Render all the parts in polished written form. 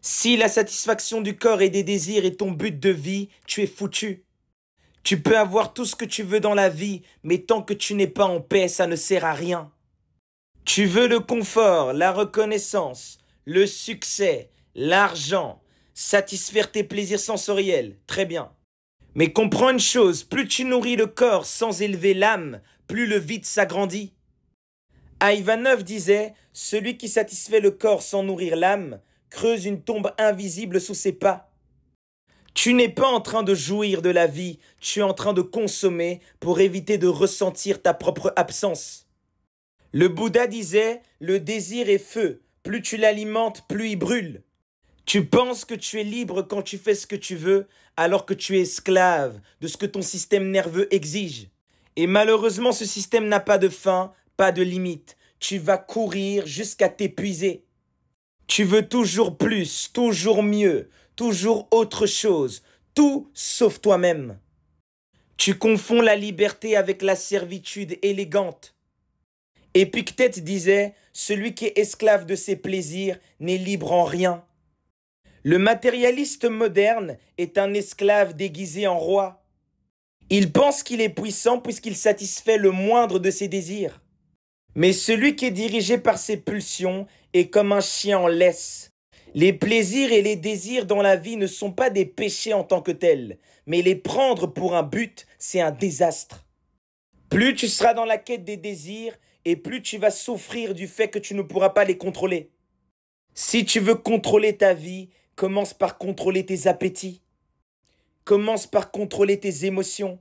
Si la satisfaction du corps et des désirs est ton but de vie, tu es foutu. Tu peux avoir tout ce que tu veux dans la vie, mais tant que tu n'es pas en paix, ça ne sert à rien. Tu veux le confort, la reconnaissance, le succès, l'argent, satisfaire tes plaisirs sensoriels, très bien. Mais comprends une chose, plus tu nourris le corps sans élever l'âme, plus le vide s'agrandit. Ivanov disait, celui qui satisfait le corps sans nourrir l'âme, creuse une tombe invisible sous ses pas. Tu n'es pas en train de jouir de la vie, tu es en train de consommer pour éviter de ressentir ta propre absence. Le Bouddha disait, le désir est feu, plus tu l'alimentes, plus il brûle. Tu penses que tu es libre quand tu fais ce que tu veux, alors que tu es esclave de ce que ton système nerveux exige. Et malheureusement, ce système n'a pas de fin, pas de limite. Tu vas courir jusqu'à t'épuiser. Tu veux toujours plus, toujours mieux, toujours autre chose, tout sauf toi-même. Tu confonds la liberté avec la servitude élégante. Épictète disait, celui qui est esclave de ses plaisirs n'est libre en rien. Le matérialiste moderne est un esclave déguisé en roi. Il pense qu'il est puissant puisqu'il satisfait le moindre de ses désirs. Mais celui qui est dirigé par ses pulsions est comme un chien en laisse. Les plaisirs et les désirs dans la vie ne sont pas des péchés en tant que tels, mais les prendre pour un but, c'est un désastre. Plus tu seras dans la quête des désirs, et plus tu vas souffrir du fait que tu ne pourras pas les contrôler. Si tu veux contrôler ta vie, commence par contrôler tes appétits. Commence par contrôler tes émotions.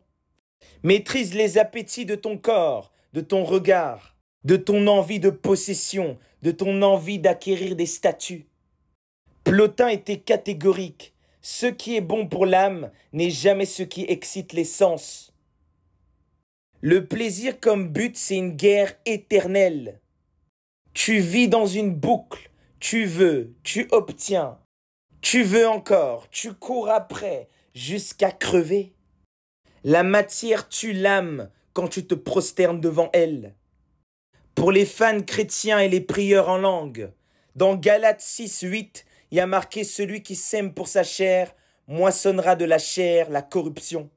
Maîtrise les appétits de ton corps, de ton regard, de ton envie de possession, de ton envie d'acquérir des statuts. Plotin était catégorique. Ce qui est bon pour l'âme n'est jamais ce qui excite les sens. Le plaisir comme but, c'est une guerre éternelle. Tu vis dans une boucle. Tu veux, tu obtiens. Tu veux encore, tu cours après, jusqu'à crever. La matière tue l'âme quand tu te prosternes devant elle. Pour les fans chrétiens et les prieurs en langue, dans Galates 6:8, il y a marqué « Celui qui sème pour sa chair moissonnera de la chair la corruption ».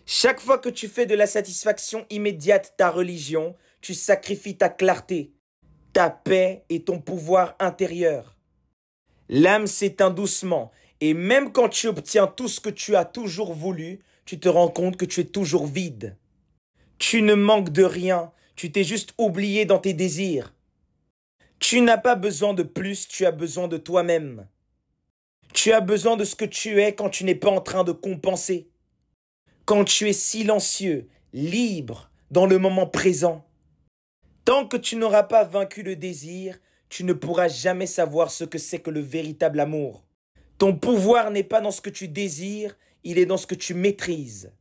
Chaque fois que tu fais de la satisfaction immédiate ta religion, tu sacrifies ta clarté, ta paix et ton pouvoir intérieur. L'âme s'éteint doucement et même quand tu obtiens tout ce que tu as toujours voulu, tu te rends compte que tu es toujours vide. Tu ne manques de rien, tu t'es juste oublié dans tes désirs. Tu n'as pas besoin de plus, tu as besoin de toi-même. Tu as besoin de ce que tu es quand tu n'es pas en train de compenser. Quand tu es silencieux, libre, dans le moment présent. Tant que tu n'auras pas vaincu le désir, tu ne pourras jamais savoir ce que c'est que le véritable amour. Ton pouvoir n'est pas dans ce que tu désires, il est dans ce que tu maîtrises.